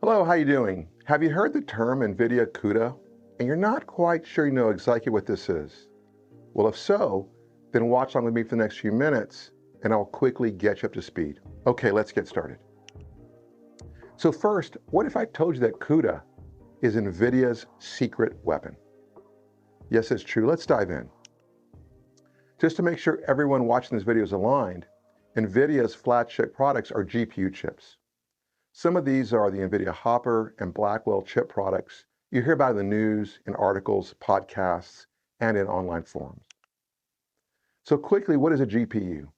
Hello, how you doing? Have you heard the term NVIDIA CUDA and you're not quite sure you know exactly what this is? Well, if so, then watch along with me for the next few minutes and I'll quickly get you up to speed. Okay, let's get started. So first, what if I told you that CUDA is NVIDIA's secret weapon? Yes, it's true. Let's dive in. Just to make sure everyone watching this video is aligned, NVIDIA's flagship products are GPU chips. Some of these are the NVIDIA Hopper and Blackwell chip products you hear about in the news, in articles, podcasts, and in online forums. So quickly, what is a GPU?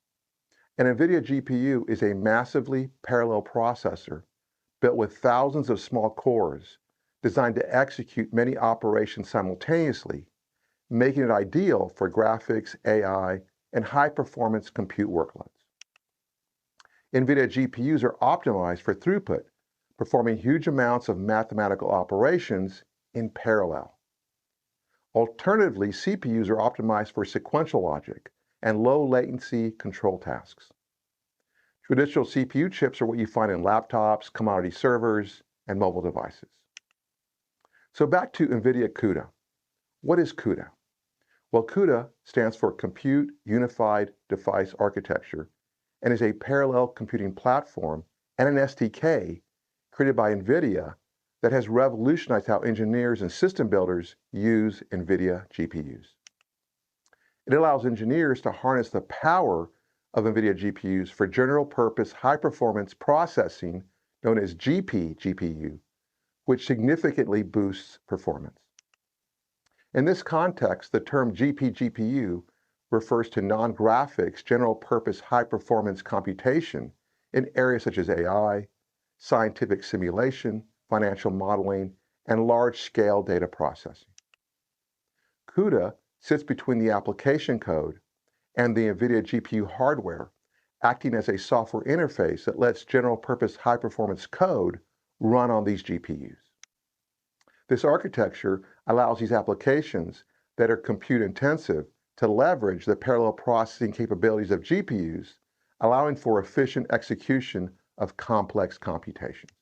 An NVIDIA GPU is a massively parallel processor built with thousands of small cores designed to execute many operations simultaneously, making it ideal for graphics, AI, and high-performance compute workloads. NVIDIA GPUs are optimized for throughput, performing huge amounts of mathematical operations in parallel. Alternatively, CPUs are optimized for sequential logic and low latency control tasks. Traditional CPU chips are what you find in laptops, commodity servers, and mobile devices. So back to NVIDIA CUDA. What is CUDA? Well, CUDA stands for Compute Unified Device Architecture and is a parallel computing platform and an SDK created by NVIDIA that has revolutionized how engineers and system builders use NVIDIA GPUs. It allows engineers to harness the power of NVIDIA GPUs for general purpose high-performance processing known as GPGPU, which significantly boosts performance. In this context, the term GPGPU refers to non-graphics, general-purpose high-performance computation in areas such as AI, scientific simulation, financial modeling, and large-scale data processing. CUDA sits between the application code and the NVIDIA GPU hardware, acting as a software interface that lets general-purpose high-performance code run on these GPUs. This architecture allows these applications that are compute-intensive to leverage the parallel processing capabilities of GPUs, allowing for efficient execution of complex computations.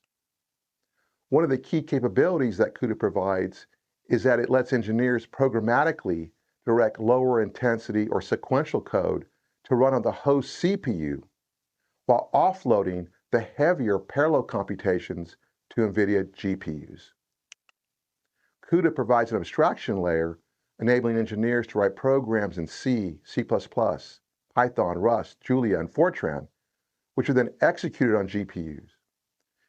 One of the key capabilities that CUDA provides is that it lets engineers programmatically direct lower intensity or sequential code to run on the host CPU while offloading the heavier parallel computations to NVIDIA GPUs. CUDA provides an abstraction layer enabling engineers to write programs in C, C++, Python, Rust, Julia, and Fortran, which are then executed on GPUs.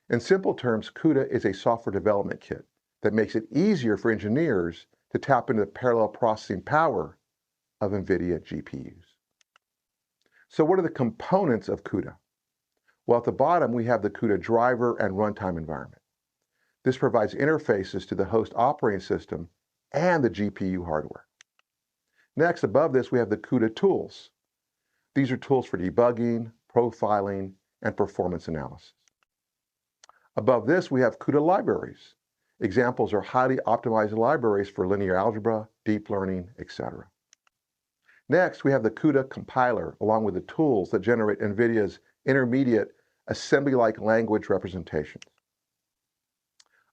In simple terms, CUDA is a software development kit that makes it easier for engineers to tap into the parallel processing power of NVIDIA GPUs. So what are the components of CUDA? Well, at the bottom, we have the CUDA driver and runtime environment. This provides interfaces to the host operating system and the GPU hardware. Next, above this, we have the CUDA tools. These are tools for debugging, profiling, and performance analysis. Above this, we have CUDA libraries. Examples are highly optimized libraries for linear algebra, deep learning, etc. Next, we have the CUDA compiler, along with the tools that generate NVIDIA's intermediate assembly-like language representations.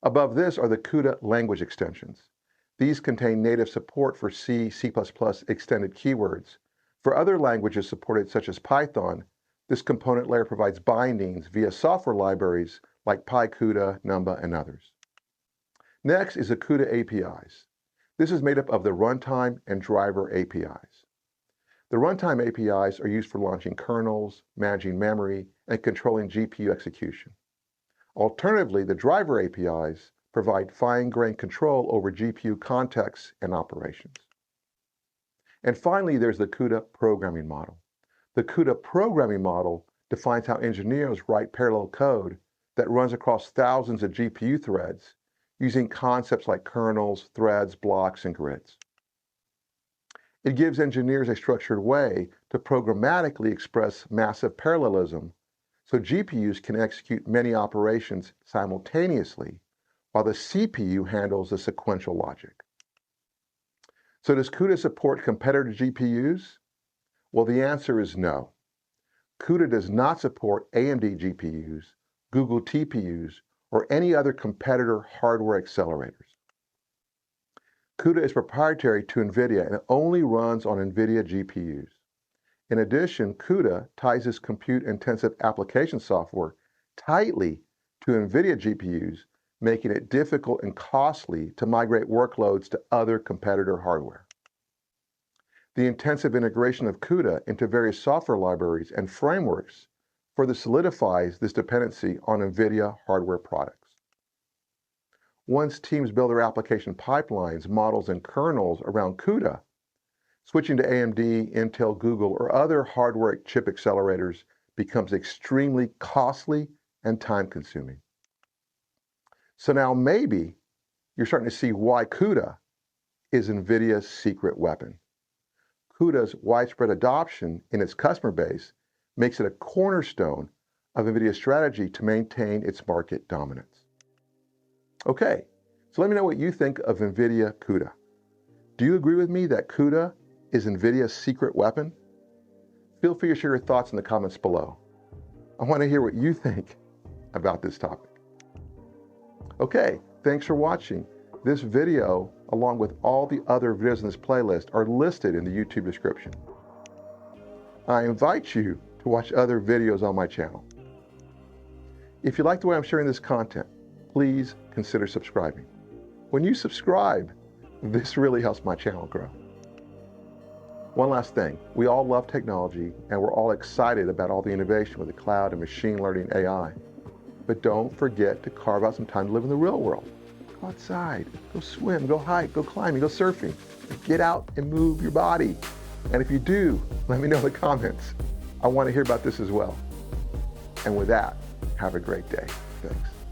Above this are the CUDA language extensions. These contain native support for C, C++ extended keywords. For other languages supported, such as Python, this component layer provides bindings via software libraries like PyCUDA, Numba, and others. Next is the CUDA APIs. This is made up of the runtime and driver APIs. The runtime APIs are used for launching kernels, managing memory, and controlling GPU execution. Alternatively, the driver APIs provide fine-grained control over GPU contexts and operations. And finally, there's the CUDA programming model. The CUDA programming model defines how engineers write parallel code that runs across thousands of GPU threads using concepts like kernels, threads, blocks, and grids. It gives engineers a structured way to programmatically express massive parallelism so GPUs can execute many operations simultaneously while the CPU handles the sequential logic. So does CUDA support competitor GPUs? Well, the answer is no. CUDA does not support AMD GPUs, Google TPUs, or any other competitor hardware accelerators. CUDA is proprietary to NVIDIA and only runs on NVIDIA GPUs. In addition, CUDA ties its compute-intensive application software tightly to NVIDIA GPUs, making it difficult and costly to migrate workloads to other competitor hardware. The intensive integration of CUDA into various software libraries and frameworks further solidifies this dependency on NVIDIA hardware products. Once teams build their application pipelines, models, and kernels around CUDA, switching to AMD, Intel, Google, or other hardware chip accelerators becomes extremely costly and time-consuming. So now maybe you're starting to see why CUDA is NVIDIA's secret weapon. CUDA's widespread adoption in its customer base makes it a cornerstone of NVIDIA's strategy to maintain its market dominance. Okay, so let me know what you think of NVIDIA CUDA. Do you agree with me that CUDA is NVIDIA's secret weapon? Feel free to share your thoughts in the comments below. I want to hear what you think about this topic. Okay, thanks for watching. This video, along with all the other videos in this playlist, are listed in the YouTube description. I invite you to watch other videos on my channel. If you like the way I'm sharing this content, please consider subscribing. When you subscribe, this really helps my channel grow. One last thing, we all love technology and we're all excited about all the innovation with the cloud and machine learning AI. But don't forget to carve out some time to live in the real world. Go outside, go swim, go hike, go climbing, go surfing. Get out and move your body. And if you do, let me know in the comments. I want to hear about this as well. And with that, have a great day. Thanks.